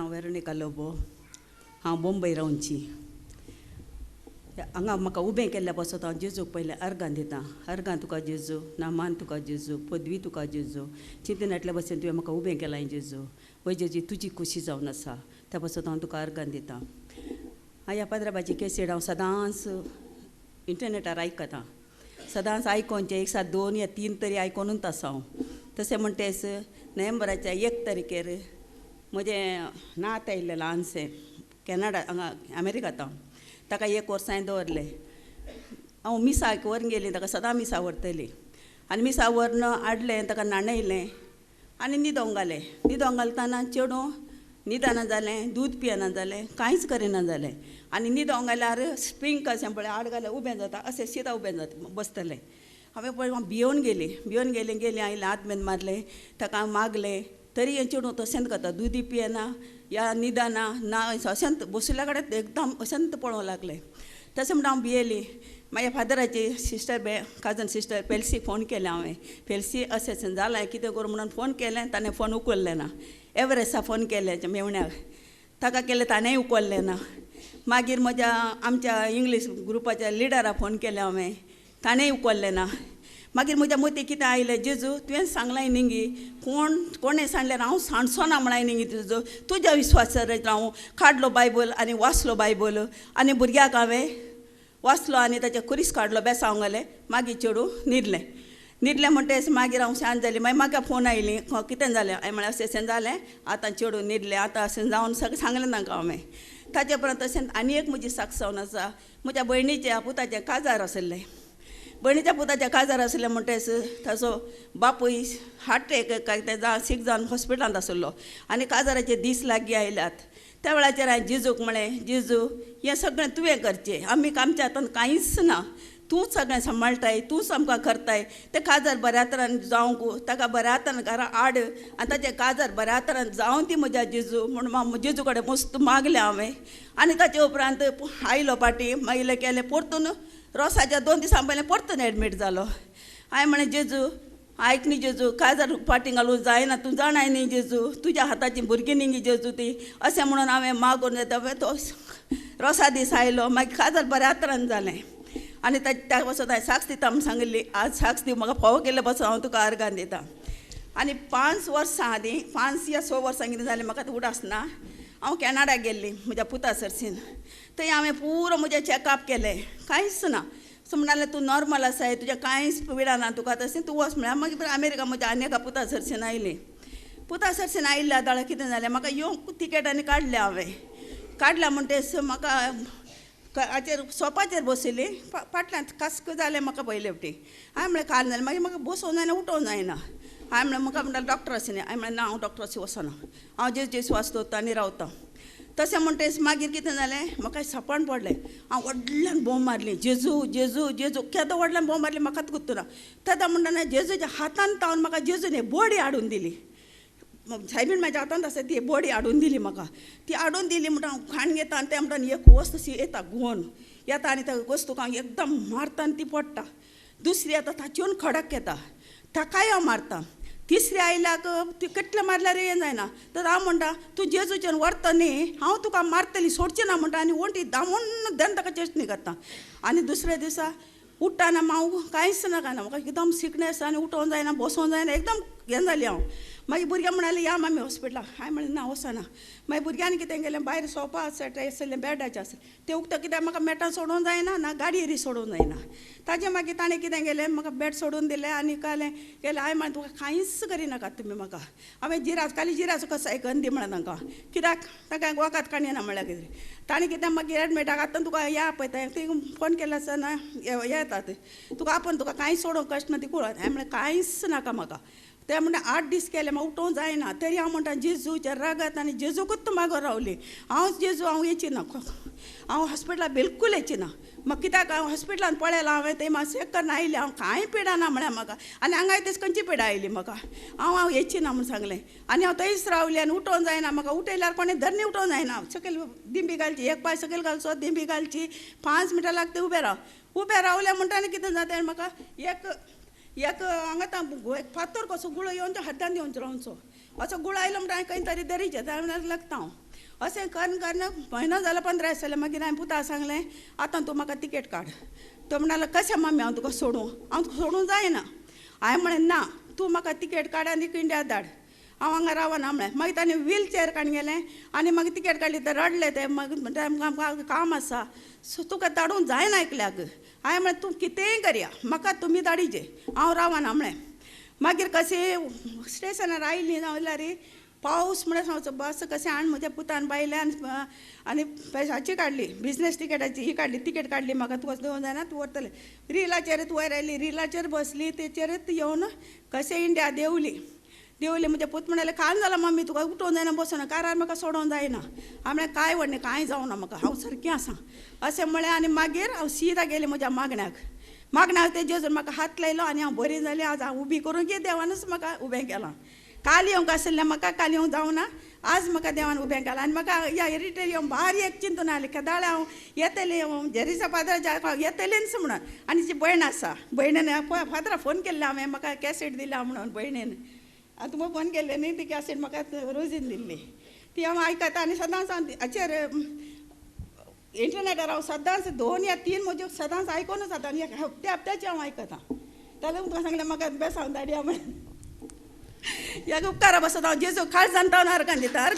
नांव वेरोनिका लोबो. हांव मुंबय रावची. हांगा म्हाका उबें केल्ल्या पासून हांव जेजूक पयलें अर्गां दितां. अर्गां तुका जेजू, नामान तुका जेजू, पदवी तुका जेजू, चिंतनांतल्या बसून तुवें म्हाका उबें केलां जेजू. वय जेजू तुजी खुशी जावन आसा, त्या पासून हांव तुका अर्गां दितां. हांव ह्या पाद्राबाची केसीड हांव सदांच इंटरनेटार आयकतां. सदांच आयकोनचे 1 2 या 3 तरी आयकोनूच आसा हांव. तशें म्हणटेस नोव्हेंबराच्या 1 तारखेर म्हजें नात आयिल्लें ल्हानशें कॅनडा हांगा अमेरिकांत. ताका 1 वर्स हांवें दवरलें. हांव मिसाक व्हरून गेलीं, ताका सदां मिसा व्हरतलीं. आनी मिसा व्हरून हाडलें, ताका न्हाणयलें आनी न्हिदोंक घालें. न्हिदोंक घालतना चेडूं न्हिदना जालें, दूद पियना जालें, कांयच करिना जालें. आनी न्हिदोंक घाल्यार स्प्रिंग कशें पळय आड घाल्यार उबें जाता, अशें सिदा उबें जाता बसतलें. हांवें पळय भियोन गेलीं आयलें हात मेन मारलें, ताका मागलें. तरी हें चेडूं तशेंच करता, दूदी पियना या न्हिदना ना, अशेंत बशिल्ल्या कडेन एकदम अशेंत पळोवंक लागलें. तशें म्हणून हांव भियेली. म्हाज्या फादराची सिस्टर काजन सिस्टर पेल्सी फोन केलें हांवें. पेल्सी अशें जालें, कितें करूं म्हणून फोन केलें, ताणें फोन उखल्लें ना. एवरेस्टा फोन केलें मेवण्याक, ताका केलें, ताणेंय उखल्लें ना. मागीर आमच्या इंग्लीश ग्रुपाच्या लिडराक फोन केलें हांवें, ताणेंय उखल्लें ना. मागीर म्हज्या मतीक कितें आयलें, जेजू तुवें सांगलें न्ही गी, कोणें सांगल्यार हांव सांडचो ना म्हणाय न्ही जेजू. तुज्या विस्वासार हांव काडलो बायबल आनी वाचलो बायबल आनी भुरग्याक हांवें वाचलो आनी ताचे कुरीस काडलो, बेसांव घालें. मागीर चेडूं न्हिदलें म्हणटेच मागीर हांव शांत जालें. मागीर म्हाका फोन आयली, कितें जालें? हांवें म्हळें अशें जालें, आतां चेडूं न्हिदलें, आतां अशें जावन सगळें सांगलें तांकां हांवें. ताचे उपरांत तशें आनी एक म्हजी साक्ष जावन आसा. म्हज्या भयणीच्या पुताचें काजार आसलें. भयणीच्या पुताचें काजार आसलें म्हणटेच ताचो बापूय हार्ट एटॅक काय तें सीक जावन हॉस्पिटलांत आसलो आनी काजाराचे दीस लागीं आयल्यात. त्या वेळाचेर हांवें जेजूक म्हळें, जेजू हें सगळें तुवें करचें, आमी आमच्या हातांत कांयच ना, तूंच सगळें सांबाळटाय, तूंच आमकां करताय. तें काजार बऱ्या तरान जावंक, ताका बऱ्या तरान घरा हाड आनी ताचें काजार बऱ्या तरान जावं ती म्हज्या जेजू म्हणून जेजू कडेन मस्त मागलें हांवें. आनी ताचे उपरांत आयलो पाटी, मागीर केलें परतून रोसाच्या 2 दिसां पयलें परतून एडमीट जालो. हांवें म्हळें, जेजू आयक न्ही जेजू, काजार फाटीं घालूंक जायना, तूं जाणाय न्ही जेजू, तुज्या हाताचीं भुरगीं न्ही गी जेजू ती, अशें म्हणून हांवें मागून तो रोसा दीस आयलो. मागीर काजार बऱ्या तरान जालें आनी त्या पासून हांवें साक्ष दिता म्हूण सांगिल्ली. आज साक्ष दिवं म्हाका फावो केल्ले पासून हांव तुका अर्गां दितां. आनी 5 वर्सां आदीं 5 या 6 वर्सां कितें जालें म्हाका उडासना. हांव कॅनडाक गेल्लीं म्हज्या पुता सरसीन. थंय हांवें पुरो म्हजें चॅकअप केलें, कांयच ना. सो म्हणलें तूं नॉर्मल आसाय, तुजें कांयच पिडा ना तुका, तशें तूं वच म्हळ्यार. मागीर अमेरिका म्हज्या आनी एका पुता सरसीन आयलीं. पुता सरसीन आयिल्ल्या दाळा कितें जालें, म्हाका येवंक तिकेटांनी काडलें हांवें. काडल्या म्हणटेच म्हाका हाचेर सोपाचेर बशिल्लीं, फाटल्यान कास्क जालें म्हाका पयले फावटी. हांवें म्हळें काल जालें, मागीर म्हाका बसोवंक जायना, उठोवंक जायना. हांवें म्हळें म्हाका म्हणटा डॉक्टर आशिल्लें. हांवें म्हळें ना, हांव डॉक्टराची वचना, हांव जेजू वास दवरतां आनी रावतां. तशें म्हणटेच मागीर कितें जालें, म्हाका सपन पडलें. हांव व्हडल्यान बोंब मारली, जेजू जेजू जेजू. केदो व्हडल्यान बोंब मारली म्हाकाच गुर्तुना. तेदा म्हणटा जेजूच्या हातान तावन म्हाका जेजून बॉडी हाडून दिली. सायबीण म्हाज्या हातांत आसा ती बॉडी हाडून दिली म्हाका. ती हाडून दिली म्हणटा हांव खाण घेता आनी तें म्हणटा एक वस्त अशी येता घुंवन येता आनी त्या वस्तूक हांव एकदम मारता आनी ती पडटा. दुसरी येता ताचेवन खडक येता, ताकाय हांव मारता. तिसरी आयल्याक ती कितले मारल्यार हें जायना. तर हांव म्हणटा तूं जेजूच्यान व्हरता न्ही, हांव तुका मारतली, सोडचें ना म्हणटा आनी वण्टी धांवून देन ताका चेष्टणी करता. आनी दुसऱ्या दिसा उठ्ठाना हांव कांयच नाका, म्हाका एकदम सिकनेस आनी उठोवंक जायना, बसोवंक जायना, एकदम हें जाली हांव. मागीर भुरग्यां म्हणालीं या मामी हॉस्पिटलाक. हांवें म्हळें ना वचना. मागीर भुरग्यांनी कितें केलें, भायर सोफा आसलें बेडाचें आसलें तें उक्तें, कित्याक म्हाका मॅटार सोडूंक जायना ना गाडयेरी सोडूंक जायना. ताजें मागीर ताणें कितें केलें, म्हाका बेड सोडून दिलें आनी केलें हांवें म्हळें तुका कांयच करिनाका तुमी म्हाका. हांवें जिरास खाली जिराचो कसो गंदी म्हळें तांकां, कित्याक ताका वकात काडना म्हळ्यार कितें. ताणें कितें मागीर एडमिटाक आतां तुका या पळयता ती फोन केला आसतना येतात तुका आपूण तुका कांयच सोडूंक कश्ट ना ती कळत. हांवें म्हळें कांयच नाका म्हाका. ते म्हणटा 8 दीस केले म्हाका उठोवंक जायना. तरी हांव म्हणटा जेजूच्या रागात आनी जेजूकूच मागो रावली. हांव येची ना, हांव हॉस्पिटलाक बिलकूल येची ना. म्हाका कित्याक हांव हॉस्पिटलांत पळयलां, हांवें थंय मातशें चॅक करून आयलें, हांव कांय पिडाना म्हळ्यार म्हाका. आनी हांगाय तेच खंयची पिडा आयली म्हाका. हांव येची ना म्हूण सांगलें आनी हांव थंयच रावलें आनी उठोवंक जायना. म्हाका उठयल्यार कोणें धरणी उठोवंक जायना. सकयल दिंबी घालची, एक पांय सकयल घालचो, दिंबी घालची, 5 मिनटां लागता उबें रावलें म्हणटा आनी कितें जाता म्हाका एक हांगा एक फातर कसो गुळो येवन त्या हातान येवन रावचो. असो गुळायलो म्हणटा हांवें खंय तरी दरीचे जावन लागता हांव अशें करन म्हयनो जालो 15 दीस जाले मागीर हांवें पुता सांगलें आतां तूं म्हाका तिकेट काड तो म्हणलो कशें मम्मी हांव तुका सोडूं हांव तुका सोडूं जायना हांवें म्हळें ना तूं म्हाका तिकेट काड आनी इंडिया धाड हांव हांगा रावना म्हळें मागीर ताणें व्हील चॅर काडून गेलें आनी मागीर तिकेट काडली ते रडले ते मागीर आमकां काम आसा सो तुका धाडूंक जायना एकल्याक हांवें म्हळें तूं कितेंय करया म्हाका तुमी धाडिचे हांव रावना म्हळें मागीर कशें स्टेशनार आयलीं जाल्यार पावस म्हणून सांगचो बस कशें आनी म्हज्या पुतान बायल्यान आनी हाची काडली बिजनेस तिकेटाची ही काडली तिकेट काडली म्हाका तुका देवूं जायना तूं व्हरतलें रिलाचेरच वयर आयली रिलाचेर बसली तेचेरच येवन कशें इंडिया देंवली म्हणजे पूत म्हणलें खान जाला मम्मी तुका उठोवंक जायना बसोना कारार म्हाका सोडोंक जायना हांव म्हळें कांय व्हडलें कांय जावना म्हाका हांव सारकें आसा अशें म्हळें आनी मागीर हांव सीदा गेलें म्हज्या मागण्याक ते जेजून म्हाका हात लायलो आनी हांव बरी जालें आज हांव उबी करूंक देवानूच म्हाका उबें केलां काल येवंक आशिल्लें म्हाका काल येवंक जावना आज म्हाका देवान उबें केलां आनी म्हाका ह्या एरिटेर येवन भारी एक चिंतून आयलें केदाळे हांव येतलें जेरीसा फादराच्या येतलेंच म्हणून आनी जी भयण आसा भयणीन फादरा फोन केल्ले हांवें म्हाका कॅसेट दिल्या म्हणून भयणीन आतां तुमकां फोन केल्ले न्ही ती कॅसेट म्हाका रोजीन दिल्ली ती हांव आयकता आनी सदांच हाचेर इंटरनेटार हांव सदांच 2 या 3 म्हज्यो सदांच आयकोनूच जाता आनी हप्त्याची हांव आयकतां जाल्यार तुमकां सांगलें म्हाका बेसांव धाडया म्हणून ह्या उपकारा बसत हांव जेजू काळजान तावन अर्गान दिता